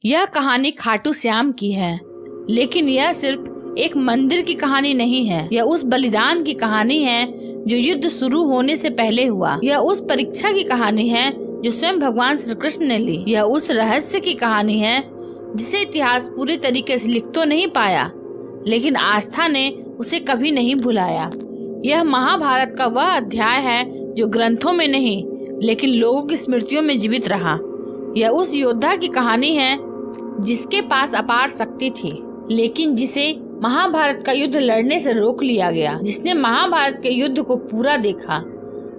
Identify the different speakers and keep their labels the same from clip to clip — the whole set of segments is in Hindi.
Speaker 1: यह कहानी खाटू श्याम की है, लेकिन यह सिर्फ एक मंदिर की कहानी नहीं है। यह उस बलिदान की कहानी है जो युद्ध शुरू होने से पहले हुआ। यह उस परीक्षा की कहानी है जो स्वयं भगवान श्री कृष्ण ने ली। यह उस रहस्य की कहानी है जिसे इतिहास पूरी तरीके से लिख तो नहीं पाया, लेकिन आस्था ने उसे कभी नहीं भुलाया। यह महाभारत का वह अध्याय है जो ग्रंथों में नहीं, लेकिन लोगों की स्मृतियों में जीवित रहा। यह उस योद्धा की कहानी है जिसके पास अपार शक्ति थी, लेकिन जिसे महाभारत का युद्ध लड़ने से रोक लिया गया। जिसने महाभारत के युद्ध को पूरा देखा,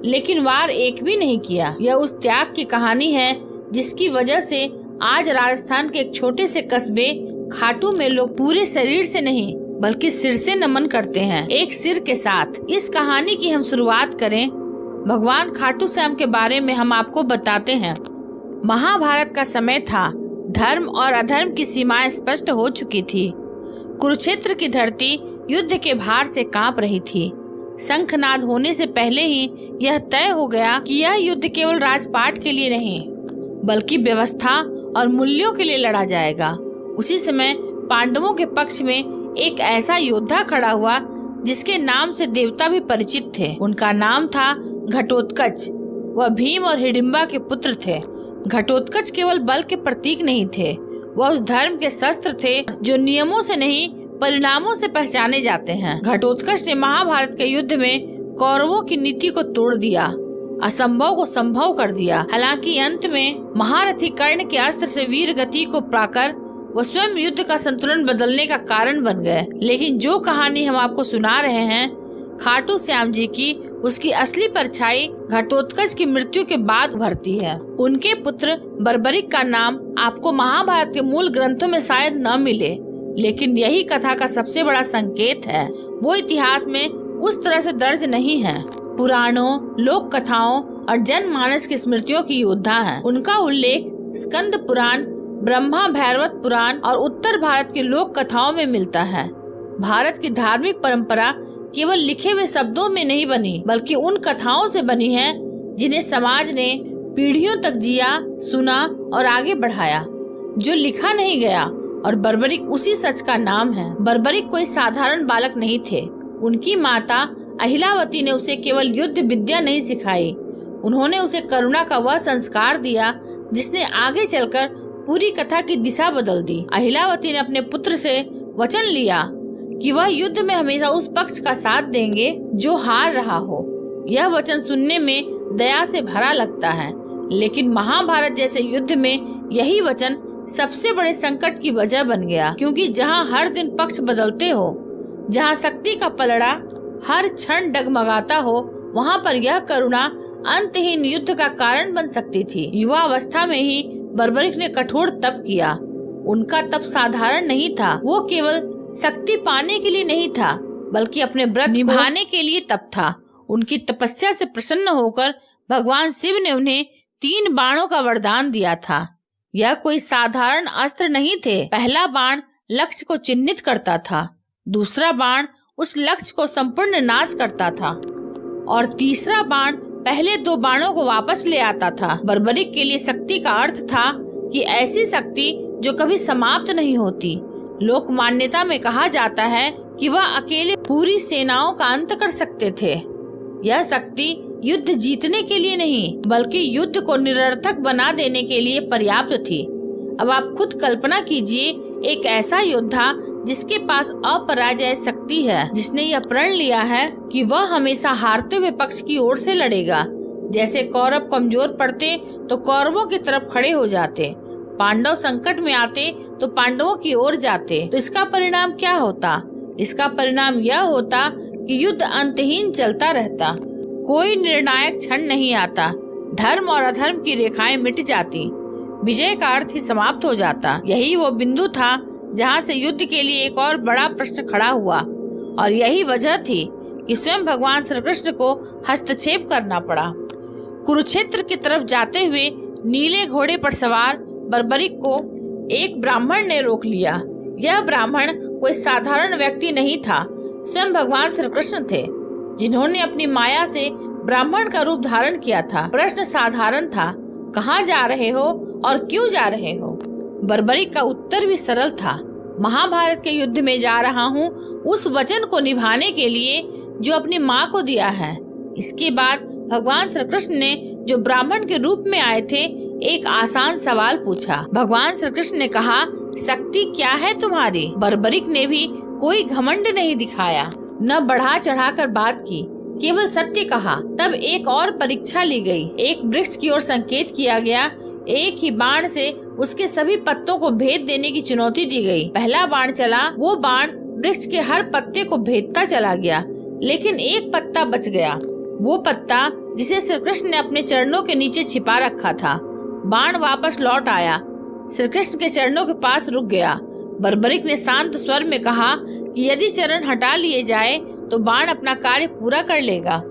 Speaker 1: लेकिन वार एक भी नहीं किया। यह उस त्याग की कहानी है जिसकी वजह से आज राजस्थान के एक छोटे से कस्बे खाटू में लोग पूरे शरीर से नहीं बल्कि सिर से नमन करते हैं, एक सिर के साथ। इस कहानी की हम शुरुआत करें। भगवान खाटू श्याम के बारे में हम आपको बताते हैं। महाभारत का समय था। धर्म और अधर्म की सीमाएं स्पष्ट हो चुकी थी। कुरुक्षेत्र की धरती युद्ध के भार से कांप रही थी। शंखनाद होने से पहले ही यह तय हो गया कि यह युद्ध केवल राजपाट के लिए नहीं, बल्कि व्यवस्था और मूल्यों के लिए लड़ा जाएगा। उसी समय पांडवों के पक्ष में एक ऐसा योद्धा खड़ा हुआ जिसके नाम से देवता भी परिचित थे। उनका नाम था घटोत्कच। वह भीम और हिडिंबा के पुत्र थे। घटोत्कच केवल बल के प्रतीक नहीं थे, वह उस धर्म के शस्त्र थे जो नियमों से नहीं परिणामों से पहचाने जाते हैं। घटोत्कच ने महाभारत के युद्ध में कौरवों की नीति को तोड़ दिया, असंभव को संभव कर दिया। हालांकि अंत में महारथी कर्ण के अस्त्र से वीर गति को पाकर वो स्वयं युद्ध का संतुलन बदलने का कारण बन गए। लेकिन जो कहानी हम आपको सुना रहे हैं खाटू श्याम जी की, उसकी असली परछाई घटोत्कच की मृत्यु के बाद उभरती है। उनके पुत्र बर्बरिक का नाम आपको महाभारत के मूल ग्रंथों में शायद न मिले, लेकिन यही कथा का सबसे बड़ा संकेत है। वो इतिहास में उस तरह से दर्ज नहीं है। पुराणों, लोक कथाओं और जनमानस की स्मृतियों की योद्धा है। उनका उल्लेख स्कंद पुराण, ब्रह्मा भैरवत पुराण और उत्तर भारत की लोक कथाओं में मिलता है। भारत की धार्मिक परंपरा केवल लिखे हुए शब्दों में नहीं बनी, बल्कि उन कथाओं से बनी है जिन्हें समाज ने पीढ़ियों तक जिया, सुना और आगे बढ़ाया, जो लिखा नहीं गया। और बर्बरिक उसी सच का नाम है। बर्बरिक कोई साधारण बालक नहीं थे। उनकी माता अहिलावती ने उसे केवल युद्ध विद्या नहीं सिखाई, उन्होंने उसे करुणा का वह संस्कार दिया जिसने आगे चलकर पूरी कथा की दिशा बदल दी। अहिलावती ने अपने पुत्र से वचन लिया कि वह युद्ध में हमेशा उस पक्ष का साथ देंगे जो हार रहा हो। यह वचन सुनने में दया से भरा लगता है, लेकिन महाभारत जैसे युद्ध में यही वचन सबसे बड़े संकट की वजह बन गया, क्योंकि जहां हर दिन पक्ष बदलते हो, जहां शक्ति का पलड़ा हर क्षण डगमगाता हो, वहां पर यह करुणा अंतहीन युद्ध का कारण बन सकती थी। युवा अवस्था में ही बर्बरिक ने कठोर तप किया। उनका तप साधारण नहीं था। वो केवल शक्ति पाने के लिए नहीं था, बल्कि अपने व्रत निभाने के लिए तप था। उनकी तपस्या से प्रसन्न होकर भगवान शिव ने उन्हें 3 बाणों का वरदान दिया था। यह कोई साधारण अस्त्र नहीं थे। पहला बाण लक्ष्य को चिन्हित करता था, दूसरा बाण उस लक्ष्य को संपूर्ण नाश करता था, और तीसरा बाण पहले 2 बाणों को वापस ले आता था। बर्बरिक के लिए शक्ति का अर्थ था कि ऐसी शक्ति जो कभी समाप्त नहीं होती। लोक मान्यता में कहा जाता है कि वह अकेले पूरी सेनाओं का अंत कर सकते थे। यह शक्ति युद्ध जीतने के लिए नहीं, बल्कि युद्ध को निरर्थक बना देने के लिए पर्याप्त थी। अब आप खुद कल्पना कीजिए, एक ऐसा योद्धा जिसके पास अपराजय शक्ति है, जिसने यह प्रण लिया है कि वह हमेशा हारते हुए पक्ष की ओर से लड़ेगा। जैसे कौरव कमजोर पड़ते तो कौरवों की तरफ खड़े हो जाते, पांडव संकट में आते तो पांडवों की ओर जाते। तो इसका परिणाम क्या होता? इसका परिणाम यह होता कि युद्ध अंतहीन चलता रहता, कोई निर्णायक क्षण नहीं आता, धर्म और अधर्म की रेखाएं मिट जाती, विजय का अर्थ ही समाप्त हो जाता। यही वो बिंदु था जहां से युद्ध के लिए एक और बड़ा प्रश्न खड़ा हुआ, और यही वजह थी कि स्वयं भगवान श्री कृष्ण को हस्तक्षेप करना पड़ा। कुरुक्षेत्र की तरफ जाते हुए नीले घोड़े पर सवार बर्बरिक को एक ब्राह्मण ने रोक लिया। यह ब्राह्मण कोई साधारण व्यक्ति नहीं था, स्वयं भगवान श्री कृष्ण थे, जिन्होंने अपनी माया से ब्राह्मण का रूप धारण किया था। प्रश्न साधारण था, कहाँ जा रहे हो और क्यों जा रहे हो? बर्बरिक का उत्तर भी सरल था। महाभारत के युद्ध में जा रहा हूँ उस वचन को निभाने के लिए जो अपनी माँ को दिया है। इसके बाद भगवान श्री कृष्ण ने जो ब्राह्मण के रूप में आए थे एक आसान सवाल पूछा। भगवान श्री कृष्ण ने कहा, शक्ति क्या है तुम्हारी? बर्बरिक ने भी कोई घमंड नहीं दिखाया, न बढ़ा चढ़ा कर बात की, केवल सत्य कहा। तब एक और परीक्षा ली गई। एक वृक्ष की ओर संकेत किया गया। एक ही बाण से उसके सभी पत्तों को भेद देने की चुनौती दी गई। पहला बाण चला, वो बाण वृक्ष के हर पत्ते को भेदता चला गया, लेकिन एक पत्ता बच गया, वो पत्ता जिसे श्री कृष्ण ने अपने चरणों के नीचे छिपा रखा था। बाण वापस लौट आया, श्री कृष्ण के चरणों के पास रुक गया। बर्बरिक ने शांत स्वर में कहा कि यदि चरण हटा लिए जाए तो बाण अपना कार्य पूरा कर लेगा।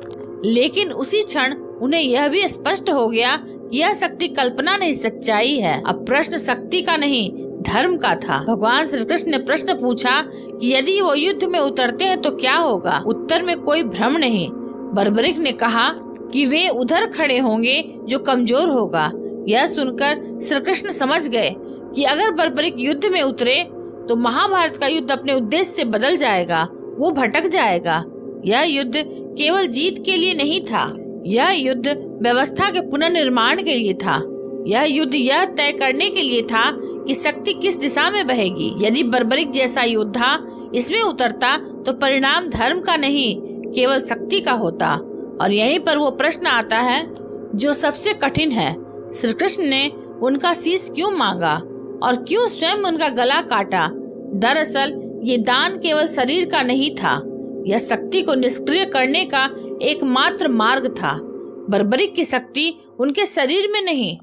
Speaker 1: लेकिन उसी क्षण उन्हें यह भी स्पष्ट हो गया कि यह शक्ति कल्पना नहीं, सच्चाई है। अब प्रश्न शक्ति का नहीं, धर्म का था। भगवान श्री कृष्ण ने प्रश्न पूछा कि यदि वो युद्ध में उतरते हैं तो क्या होगा? उत्तर में कोई भ्रम नहीं। बर्बरिक ने कहा कि वे उधर खड़े होंगे जो कमजोर होगा। यह सुनकर श्री कृष्ण समझ गए कि अगर बर्बरिक युद्ध में उतरे तो महाभारत का युद्ध अपने उद्देश्य से बदल जाएगा, वो भटक जाएगा। यह युद्ध केवल जीत के लिए नहीं था, यह युद्ध व्यवस्था के पुनर्निर्माण के लिए था। यह युद्ध यह तय करने के लिए था कि शक्ति किस दिशा में बहेगी। यदि बर्बरिक जैसा योद्धा इसमें उतरता तो परिणाम धर्म का नहीं, केवल शक्ति का होता। और यहीं पर वो प्रश्न आता है जो सबसे कठिन है, श्री कृष्ण ने उनका शीश क्यों मांगा और क्यों स्वयं उनका गला काटा? दरअसल ये दान केवल शरीर का नहीं था, यह शक्ति को निष्क्रिय करने का एकमात्र मार्ग था। बर्बरिक की शक्ति उनके शरीर में नहीं,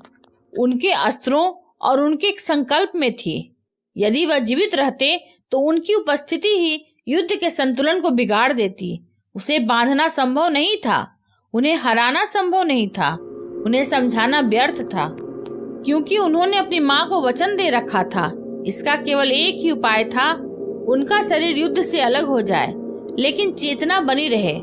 Speaker 1: उनके अस्त्रों और उनके संकल्प में थी। यदि वह जीवित रहते तो उनकी उपस्थिति ही युद्ध के संतुलन को बिगाड़ देती। उसे बांधना संभव नहीं था, उन्हें हराना संभव नहीं था, उन्हें समझाना व्यर्थ था, क्योंकि उन्होंने अपनी माँ को वचन दे रखा था। इसका केवल एक ही उपाय था, उनका शरीर युद्ध से अलग हो जाए लेकिन चेतना बनी रहे।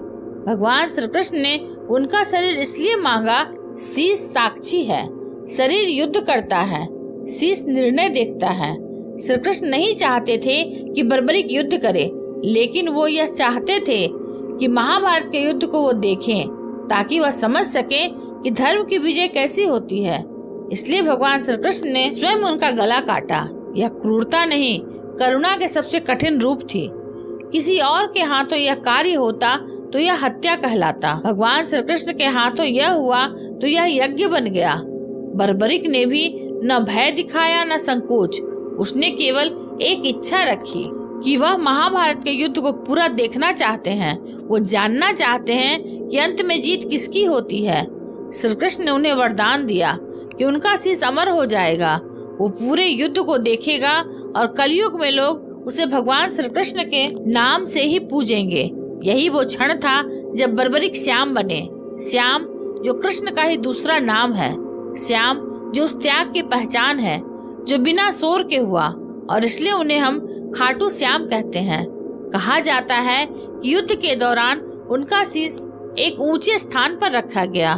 Speaker 1: भगवान श्री कृष्ण ने उनका शरीर इसलिए मांगा, शीश साक्षी है, शरीर युद्ध करता है, शीश निर्णय देखता है। श्री कृष्ण नहीं चाहते थे कि बर्बरिक युद्ध करे, लेकिन वो यह चाहते थे कि महाभारत के युद्ध को वो देखें ताकि वह समझ सके कि धर्म की विजय कैसी होती है। इसलिए भगवान श्री कृष्ण ने स्वयं उनका गला काटा। यह क्रूरता नहीं, करुणा के सबसे कठिन रूप थी। किसी और के हाथों यह कार्य होता तो यह हत्या कहलाता। भगवान श्री कृष्ण के हाथों यह हुआ तो यह यज्ञ बन गया। बर्बरिक ने भी न भय दिखाया न संकोच, उसने केवल एक इच्छा रखी कि वह महाभारत के युद्ध को पूरा देखना चाहते हैं। वो जानना चाहते हैं कि अंत में जीत किसकी होती है। श्री कृष्ण ने उन्हें वरदान दिया कि उनका शीश अमर हो जाएगा, वो पूरे युद्ध को देखेगा और कलयुग में लोग उसे भगवान श्री कृष्ण के नाम से ही पूजेंगे। यही वो क्षण था जब बर्बरिक श्याम बने। श्याम जो कृष्ण का ही दूसरा नाम है, श्याम जो उस त्याग की पहचान है जो बिना शोर के हुआ, और इसलिए उन्हें हम खाटू श्याम कहते हैं। कहा जाता है कि युद्ध के दौरान उनका शीश एक ऊंचे स्थान पर रखा गया।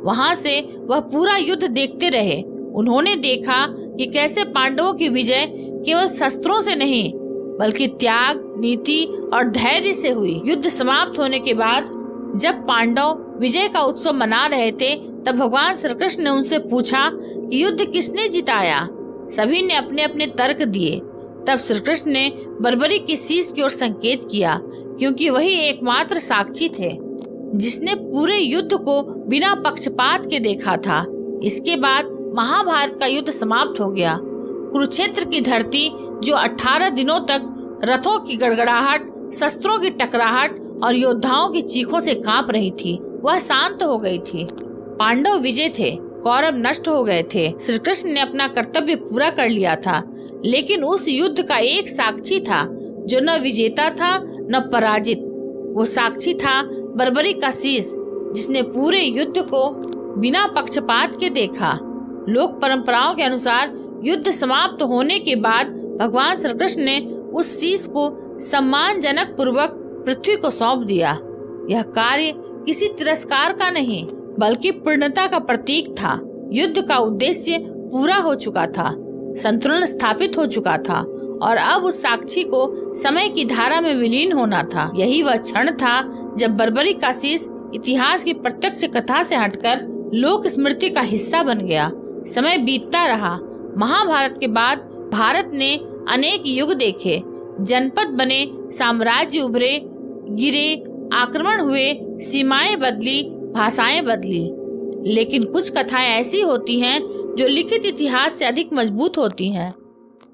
Speaker 1: वहां से वह पूरा युद्ध देखते रहे। उन्होंने देखा कि कैसे पांडवों की विजय केवल शस्त्रों से नहीं बल्कि त्याग, नीति और धैर्य से हुई। युद्ध समाप्त होने के बाद जब पांडव विजय का उत्सव मना रहे थे तब भगवान श्री कृष्ण ने उनसे पूछा कि युद्ध किसने जिताया। सभी ने अपने अपने तर्क दिए। तब श्री कृष्ण ने बर्बरिक की शीश की ओर संकेत किया, क्योंकि वही एकमात्र साक्षी थे जिसने पूरे युद्ध को बिना पक्षपात के देखा था। इसके बाद महाभारत का युद्ध समाप्त हो गया। कुरुक्षेत्र की धरती जो 18 दिनों तक रथों की गड़गड़ाहट, शस्त्रों की टकराहट और योद्धाओं की चीखों से कांप रही थी, वह शांत हो गई थी। पांडव विजय थे, कौरव नष्ट हो गए थे। श्री कृष्ण ने अपना कर्तव्य पूरा कर लिया था, लेकिन उस युद्ध का एक साक्षी था जो न विजेता था न पराजित। वो साक्षी था बर्बरिक का शीश, जिसने पूरे युद्ध को बिना पक्षपात के देखा। लोक परंपराओं के अनुसार युद्ध समाप्त होने के बाद भगवान श्री कृष्ण ने उस शीश को सम्मानजनक पूर्वक पृथ्वी को सौंप दिया। यह कार्य किसी तिरस्कार का नहीं बल्कि पूर्णता का प्रतीक था। युद्ध का उद्देश्य पूरा हो चुका था। संतुलन स्थापित हो चुका था और अब उस साक्षी को समय की धारा में विलीन होना था। यही वह क्षण था जब बर्बरी का शीश इतिहास की प्रत्यक्ष कथा से हटकर लोक स्मृति का हिस्सा बन गया। समय बीतता रहा। महाभारत के बाद भारत ने अनेक युग देखे, जनपद बने, साम्राज्य उभरे, गिरे, आक्रमण हुए, सीमाएं बदली, भाषाएं बदली। लेकिन कुछ कथाएं ऐसी होती हैं जो लिखित इतिहास से अधिक मजबूत होती हैं।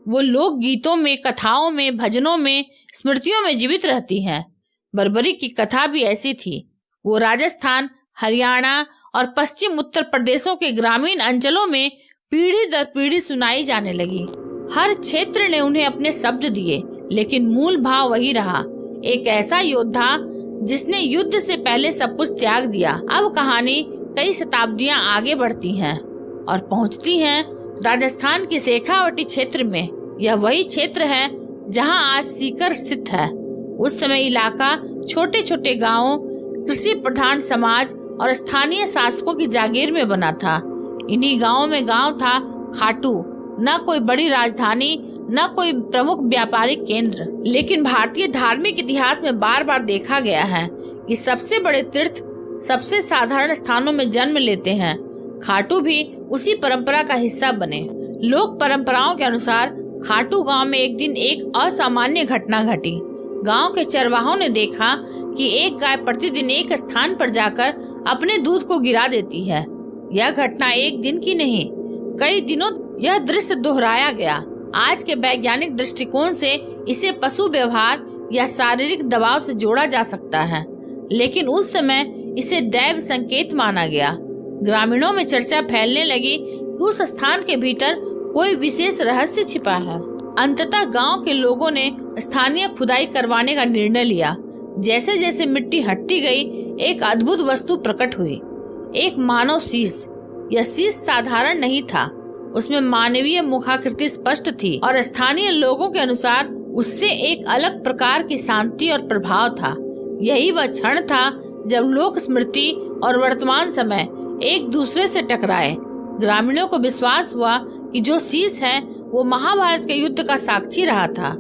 Speaker 1: वो लोक गीतों में, कथाओं में, भजनों में, स्मृतियों में जीवित रहती हैं। बर्बरी की कथा भी ऐसी थी। वो राजस्थान, हरियाणा और पश्चिम उत्तर प्रदेशों के ग्रामीण अंचलों में पीढ़ी दर पीढ़ी सुनाई जाने लगी। हर क्षेत्र ने उन्हें अपने शब्द दिए, लेकिन मूल भाव वही रहा, एक ऐसा योद्धा जिसने युद्ध से पहले सब कुछ त्याग दिया। अब कहानी कई शताब्दियां आगे बढ़ती हैं और पहुंचती हैं राजस्थान की शेखावटी क्षेत्र में। यह वही क्षेत्र है जहां आज सीकर स्थित है। उस समय इलाका छोटे छोटे गांवों, कृषि प्रधान समाज और स्थानीय शासकों की जागीर में बना था। इन्हीं गांवों में गांव था खाटू, न कोई बड़ी राजधानी, न कोई प्रमुख व्यापारिक केंद्र। लेकिन भारतीय धार्मिक इतिहास में बार बार देखा गया है कि सबसे बड़े तीर्थ सबसे साधारण स्थानों में जन्म लेते हैं। खाटू भी उसी परंपरा का हिस्सा बने। लोक परंपराओं के अनुसार खाटू गांव में एक दिन एक असामान्य घटना घटी। गांव के चरवाहों ने देखा कि एक गाय प्रतिदिन एक स्थान पर जाकर अपने दूध को गिरा देती है। यह घटना एक दिन की नहीं, कई दिनों यह दृश्य दोहराया गया। आज के वैज्ञानिक दृष्टिकोण से इसे पशु व्यवहार या शारीरिक दबाव से जोड़ा जा सकता है, लेकिन उस समय इसे दैव संकेत माना गया। ग्रामीणों में चर्चा फैलने लगी कि उस स्थान के भीतर कोई विशेष रहस्य छिपा है। अंततः गांव के लोगों ने स्थानीय खुदाई करवाने का निर्णय लिया। जैसे जैसे मिट्टी हटती गई, एक अद्भुत वस्तु प्रकट हुई, एक मानव शीश। यह शीश साधारण नहीं था, उसमें मानवीय मुखाकृति स्पष्ट थी और स्थानीय लोगों के अनुसार उससे एक अलग प्रकार की शांति और प्रभाव था। यही वह क्षण था जब लोक स्मृति और वर्तमान समय एक दूसरे से टकराए। ग्रामीणों को विश्वास हुआ कि जो शीश है वो महाभारत के युद्ध का साक्षी रहा था।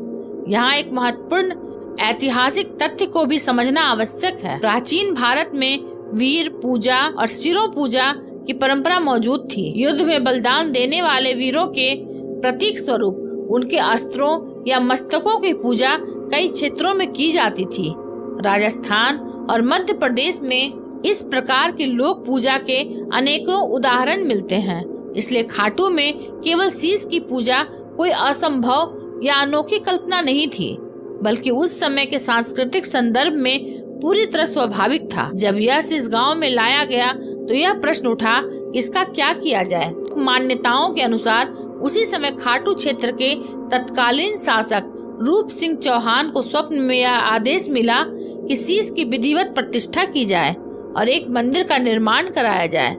Speaker 1: यहाँ एक महत्वपूर्ण ऐतिहासिक तथ्य को भी समझना आवश्यक है। प्राचीन भारत में वीर पूजा और शिरो पूजा की परंपरा मौजूद थी। युद्ध में बलिदान देने वाले वीरों के प्रतीक स्वरूप उनके अस्त्रों या मस्तकों की पूजा कई क्षेत्रों में की जाती थी। राजस्थान और मध्य प्रदेश में इस प्रकार की लोक पूजा के अनेकों उदाहरण मिलते हैं। इसलिए खाटू में केवल शीश की पूजा कोई असंभव या अनोखी कल्पना नहीं थी, बल्कि उस समय के सांस्कृतिक संदर्भ में पूरी तरह स्वाभाविक था। जब यह शीश गांव में लाया गया तो यह प्रश्न उठा, इसका क्या किया जाए। मान्यताओं के अनुसार उसी समय खाटू क्षेत्र के तत्कालीन शासक रूप सिंह चौहान को स्वप्न में यह आदेश मिला कि शीश की विधिवत प्रतिष्ठा की जाए और एक मंदिर का निर्माण कराया जाए।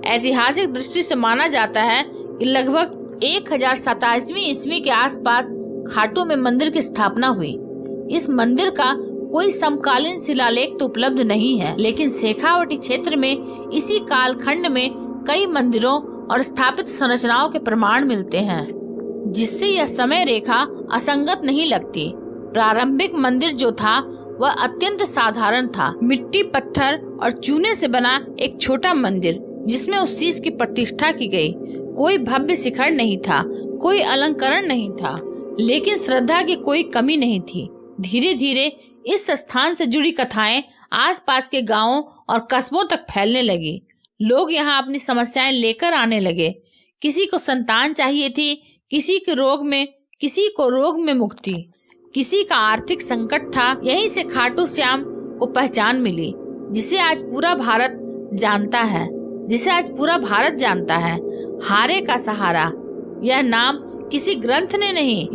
Speaker 1: ऐतिहासिक दृष्टि से माना जाता है कि लगभग 1027 ईस्वी के आसपास खाटू में मंदिर की स्थापना हुई। इस मंदिर का कोई समकालीन शिलालेख तो उपलब्ध नहीं है, लेकिन शेखावटी क्षेत्र में इसी कालखंड में कई मंदिरों और स्थापित संरचनाओं के प्रमाण मिलते हैं, जिससे यह समय रेखा असंगत नहीं लगती। प्रारंभिक मंदिर जो था वह अत्यंत साधारण था, मिट्टी, पत्थर और चूने से बना एक छोटा मंदिर जिसमें उस शीश की प्रतिष्ठा की गई। कोई भव्य शिखर नहीं था, कोई अलंकरण नहीं था, लेकिन श्रद्धा की कोई कमी नहीं थी। धीरे धीरे इस स्थान से जुड़ी कथाएं आसपास के गांवों और कस्बों तक फैलने लगी। लोग यहाँ अपनी समस्याएं लेकर आने लगे। किसी को संतान चाहिए थी, किसी को रोग में मुक्ति, किसी का आर्थिक संकट था। यहीं से खाटू श्याम को पहचान मिली, जिसे आज पूरा भारत जानता है। हारे का सहारा, यह नाम किसी ग्रंथ ने नहीं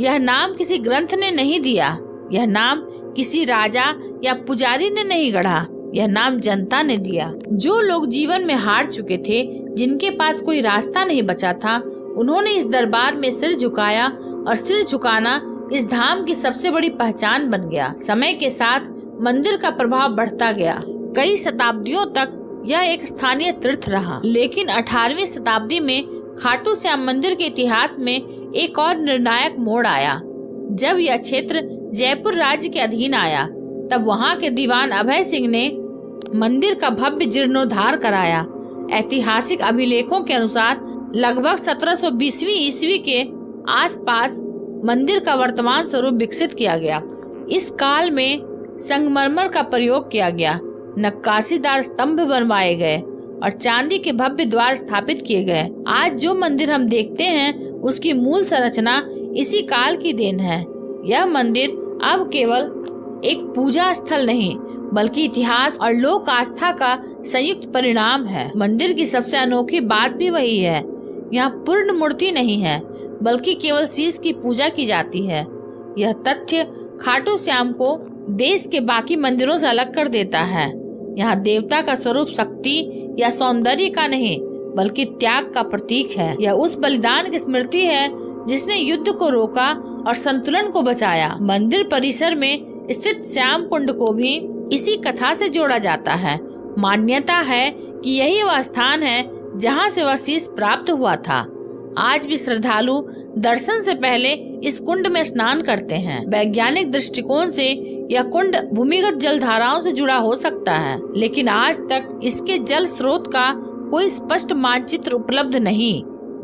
Speaker 1: दिया। यह नाम किसी राजा या पुजारी ने नहीं गढ़ा, यह नाम जनता ने दिया। जो लोग जीवन में हार चुके थे, जिनके पास कोई रास्ता नहीं बचा था, उन्होंने इस दरबार में सिर झुकाया और सिर झुकाना इस धाम की सबसे बड़ी पहचान बन गया। समय के साथ मंदिर का प्रभाव बढ़ता गया। कई शताब्दियों तक यह एक स्थानीय तीर्थ रहा, लेकिन 18वीं शताब्दी में खाटू श्याम मंदिर के इतिहास में एक और निर्णायक मोड़ आया। जब यह क्षेत्र जयपुर राज्य के अधीन आया तब वहां के दीवान अभय सिंह ने मंदिर का भव्य जीर्णोद्धार कराया। ऐतिहासिक अभिलेखों के अनुसार लगभग 1720वीं ईस्वी के आसपास मंदिर का वर्तमान स्वरूप विकसित किया गया। इस काल में संगमरमर का प्रयोग किया गया, नक्काशीदार स्तंभ बनवाए गए और चांदी के भव्य द्वार स्थापित किए गए। आज जो मंदिर हम देखते हैं उसकी मूल संरचना इसी काल की देन है। यह मंदिर अब केवल एक पूजा स्थल नहीं बल्कि इतिहास और लोक आस्था का संयुक्त परिणाम है। मंदिर की सबसे अनोखी बात भी वही है, यहाँ पूर्ण मूर्ति नहीं है बल्कि केवल शीश की पूजा की जाती है। यह तथ्य खाटू श्याम को देश के बाकी मंदिरों से अलग कर देता है। यहाँ देवता का स्वरूप शक्ति या सौंदर्य का नहीं बल्कि त्याग का प्रतीक है। यह उस बलिदान की स्मृति है जिसने युद्ध को रोका और संतुलन को बचाया। मंदिर परिसर में स्थित श्याम कुंड को भी इसी कथा से जोड़ा जाता है। मान्यता है कि यही वह स्थान है जहाँ से वह शीश प्राप्त हुआ था। आज भी श्रद्धालु दर्शन से पहले इस कुंड में स्नान करते हैं। वैज्ञानिक दृष्टिकोण से यह कुंड भूमिगत जल धाराओं से जुड़ा हो सकता है, लेकिन आज तक इसके जल स्रोत का कोई स्पष्ट मानचित्र उपलब्ध नहीं।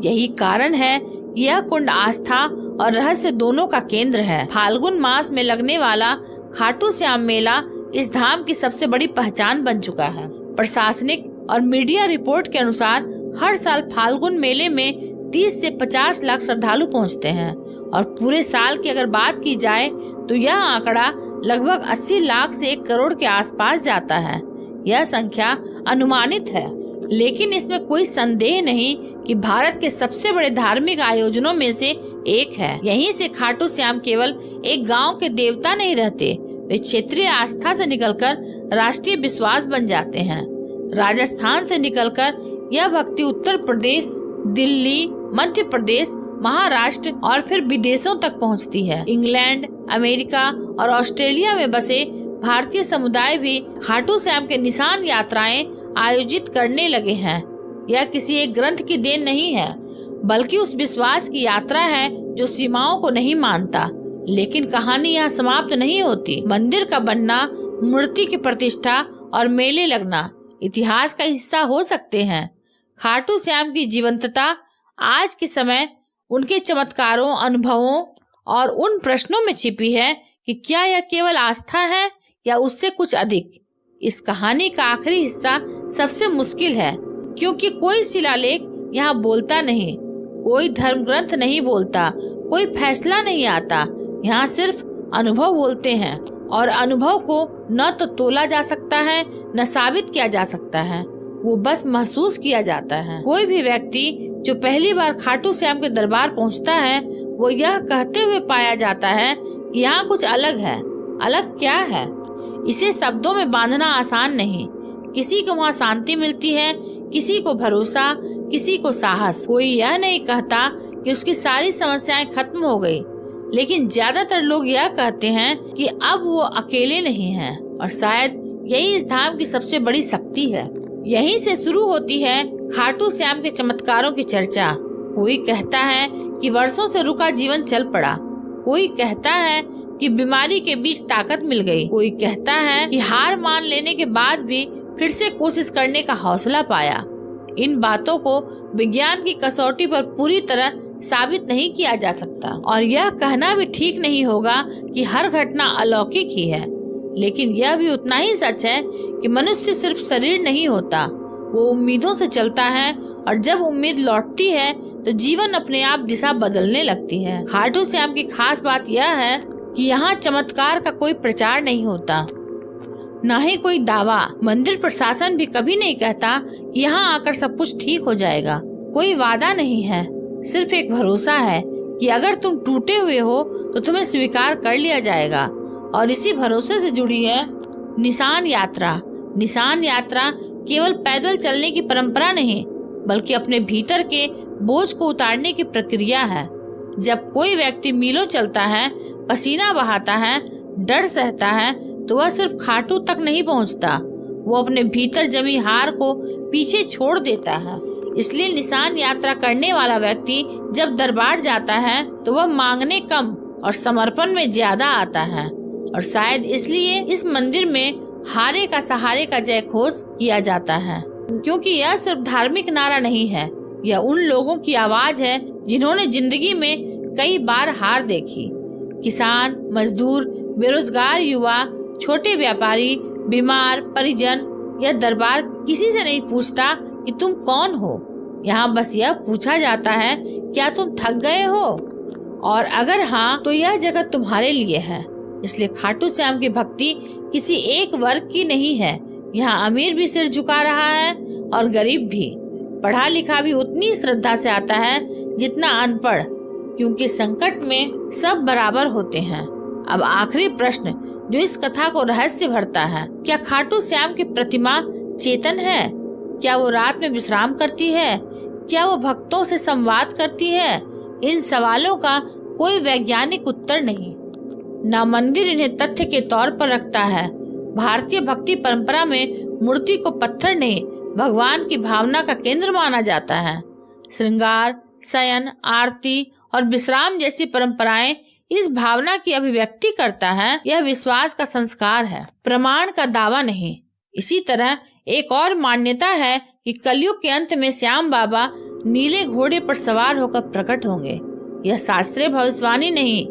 Speaker 1: यही कारण है यह कुंड आस्था और रहस्य दोनों का केंद्र है। फाल्गुन मास में लगने वाला खाटू श्याम मेला इस धाम की सबसे बड़ी पहचान बन चुका है। प्रशासनिक और मीडिया रिपोर्ट के अनुसार हर साल फाल्गुन मेले में 30 से 50 लाख श्रद्धालु पहुंचते हैं और पूरे साल की अगर बात की जाए तो यह आंकड़ा लगभग 80 लाख से 1 करोड़ के आसपास जाता है। यह संख्या अनुमानित है, लेकिन इसमें कोई संदेह नहीं कि भारत के सबसे बड़े धार्मिक आयोजनों में से एक है। यहीं से खाटू श्याम केवल एक गांव के देवता नहीं रहते, वे क्षेत्रीय आस्था से निकलकर राष्ट्रीय विश्वास बन जाते हैं। राजस्थान से निकलकर यह भक्ति उत्तर प्रदेश, दिल्ली, मध्य प्रदेश, महाराष्ट्र और फिर विदेशों तक पहुंचती है। इंग्लैंड, अमेरिका और ऑस्ट्रेलिया में बसे भारतीय समुदाय भी खाटू श्याम के निशान यात्राएं आयोजित करने लगे हैं। यह किसी एक ग्रंथ की देन नहीं है बल्कि उस विश्वास की यात्रा है जो सीमाओं को नहीं मानता। लेकिन कहानी यहाँ समाप्त नहीं होती। मंदिर का बनना, मूर्ति की प्रतिष्ठा और मेले लगना इतिहास का हिस्सा हो सकते हैं। खाटू श्याम की जीवंतता आज के समय उनके चमत्कारों, अनुभवों और उन प्रश्नों में छिपी है कि क्या यह केवल आस्था है या उससे कुछ अधिक। इस कहानी का आखिरी हिस्सा सबसे मुश्किल है क्योंकि कोई शिलालेख यहाँ बोलता नहीं, कोई धर्म ग्रंथ नहीं बोलता, कोई फैसला नहीं आता। यहाँ सिर्फ अनुभव बोलते हैं और अनुभव को न तो तोला जा सकता है न साबित किया जा सकता है, वो बस महसूस किया जाता है। कोई भी व्यक्ति जो पहली बार खाटू श्याम के दरबार पहुंचता है वो यह कहते हुए पाया जाता है कि यहाँ कुछ अलग है। अलग क्या है इसे शब्दों में बांधना आसान नहीं। किसी को वहाँ शांति मिलती है, किसी को भरोसा, किसी को साहस। कोई यह नहीं कहता कि उसकी सारी समस्याएं खत्म हो गई, लेकिन ज्यादातर लोग यह कहते हैं कि अब वो अकेले नहीं हैं और शायद यही इस धाम की सबसे बड़ी शक्ति है। यहीं से शुरू होती है खाटू श्याम के चमत्कारों की चर्चा। कोई कहता है कि वर्षों से रुका जीवन चल पड़ा, कोई कहता है कि बीमारी के बीच ताकत मिल गई, कोई कहता है कि हार मान लेने के बाद भी फिर से कोशिश करने का हौसला पाया। इन बातों को विज्ञान की कसौटी पर पूरी तरह साबित नहीं किया जा सकता और यह कहना भी ठीक नहीं होगा कि हर घटना अलौकिक ही है, लेकिन यह भी उतना ही सच है कि मनुष्य सिर्फ शरीर नहीं होता, वो उम्मीदों से चलता है और जब उम्मीद लौटती है तो जीवन अपने आप दिशा बदलने लगती है। खाटू श्याम की खास बात यह है कि यहाँ चमत्कार का कोई प्रचार नहीं होता, न ही कोई दावा। मंदिर प्रशासन भी कभी नहीं कहता कि यहाँ आकर सब कुछ ठीक हो जाएगा। कोई वादा नहीं है, सिर्फ एक भरोसा है कि अगर तुम टूटे हुए हो तो तुम्हें स्वीकार कर लिया जाएगा। और इसी भरोसे से जुड़ी है निशान यात्रा। निशान यात्रा केवल पैदल चलने की परंपरा नहीं बल्कि अपने भीतर के बोझ को उतारने की प्रक्रिया है। जब कोई व्यक्ति मीलों चलता है, पसीना बहाता है, डर सहता है, तो वह सिर्फ खाटू तक नहीं पहुंचता, वो अपने भीतर जमी हार को पीछे छोड़ देता है। इसलिए निशान यात्रा करने वाला व्यक्ति जब दरबार जाता है तो वह मांगने कम और समर्पण में ज्यादा आता है। और शायद इसलिए इस मंदिर में हारे का सहारे का जय घोष किया जाता है, क्योंकि यह सिर्फ धार्मिक नारा नहीं है, यह उन लोगों की आवाज है जिन्होंने जिंदगी में कई बार हार देखी। किसान, मजदूर, बेरोजगार युवा, छोटे व्यापारी, बीमार, परिजन। यह दरबार किसी से नहीं पूछता कि तुम कौन हो। यहाँ बस यह पूछा जाता है, क्या तुम थक गए हो? और अगर हाँ, तो यह जगह तुम्हारे लिए है। इसलिए खाटू श्याम की भक्ति किसी एक वर्ग की नहीं है। यहाँ अमीर भी सिर झुका रहा है और गरीब भी, पढ़ा लिखा भी उतनी श्रद्धा से आता है जितना अनपढ़, क्योंकि संकट में सब बराबर होते हैं। अब आखिरी प्रश्न जो इस कथा को रहस्य भरता है, क्या खाटू श्याम की प्रतिमा चेतन है? क्या वो रात में विश्राम करती है? क्या वो भक्तों से संवाद करती है? इन सवालों का कोई वैज्ञानिक उत्तर नहीं, न मंदिर इन्हें तथ्य के तौर पर रखता है। भारतीय भक्ति परंपरा में मूर्ति को पत्थर नहीं, भगवान की भावना का केंद्र माना जाता है। श्रृंगार, शयन, आरती और विश्राम जैसी परंपराएं इस भावना की अभिव्यक्ति करता है। यह विश्वास का संस्कार है, प्रमाण का दावा नहीं। इसी तरह एक और मान्यता है कि कलयुग के अंत में श्याम बाबा नीले घोड़े पर सवार होकर प्रकट होंगे। यह शास्त्रीय भविष्यवाणी नहीं,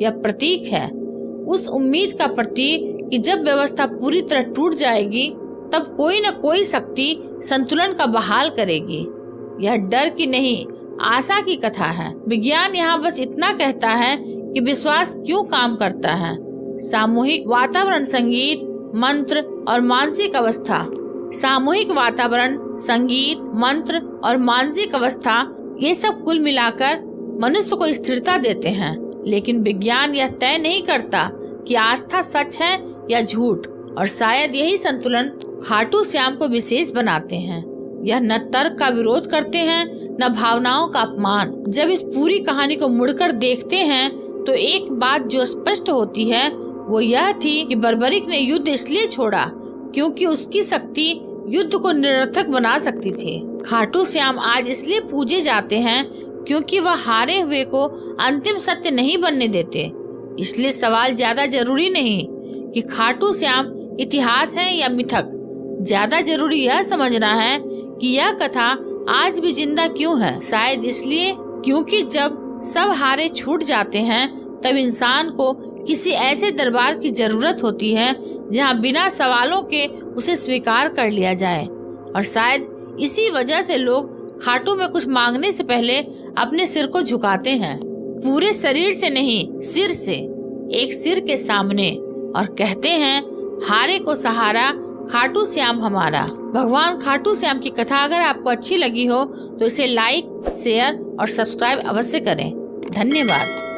Speaker 1: यह प्रतीक है, उस उम्मीद का प्रतीक कि जब व्यवस्था पूरी तरह टूट जाएगी तब कोई न कोई शक्ति संतुलन का बहाल करेगी। यह डर की नहीं, आशा की कथा है। विज्ञान यहाँ बस इतना कहता है कि विश्वास क्यों काम करता है। सामूहिक वातावरण, संगीत, मंत्र और मानसिक अवस्था। सामूहिक वातावरण, संगीत, मंत्र और मानसिक अवस्था, ये सब कुल मिलाकर मनुष्य को स्थिरता देते हैं। लेकिन विज्ञान यह तय नहीं करता कि आस्था सच है या झूठ, और शायद यही संतुलन खाटू श्याम को विशेष बनाते हैं। यह न तर्क का विरोध करते हैं, न भावनाओं का अपमान। जब इस पूरी कहानी को मुड़कर देखते हैं तो एक बात जो स्पष्ट होती है वो यह थी कि बर्बरिक ने युद्ध इसलिए छोड़ा क्योंकि उसकी शक्ति युद्ध को निरर्थक बना सकती थी। खाटू श्याम आज इसलिए पूजे जाते हैं क्योंकि वह हारे हुए को अंतिम सत्य नहीं बनने देते। इसलिए सवाल ज्यादा जरूरी नहीं कि खाटू श्याम इतिहास है या मिथक, ज्यादा जरूरी यह समझना है कि यह कथा आज भी जिंदा क्यों है। शायद इसलिए क्योंकि जब सब हारे छूट जाते हैं तब इंसान को किसी ऐसे दरबार की जरूरत होती है जहां बिना सवालों के उसे स्वीकार कर लिया जाए। और शायद इसी वजह से लोग खाटू में कुछ मांगने से पहले अपने सिर को झुकाते हैं, पूरे शरीर से नहीं, सिर से, एक सिर के सामने, और कहते हैं हारे को सहारा खाटू श्याम हमारा। भगवान खाटू श्याम की कथा अगर आपको अच्छी लगी हो तो इसे लाइक, शेयर और सब्सक्राइब अवश्य करें। धन्यवाद।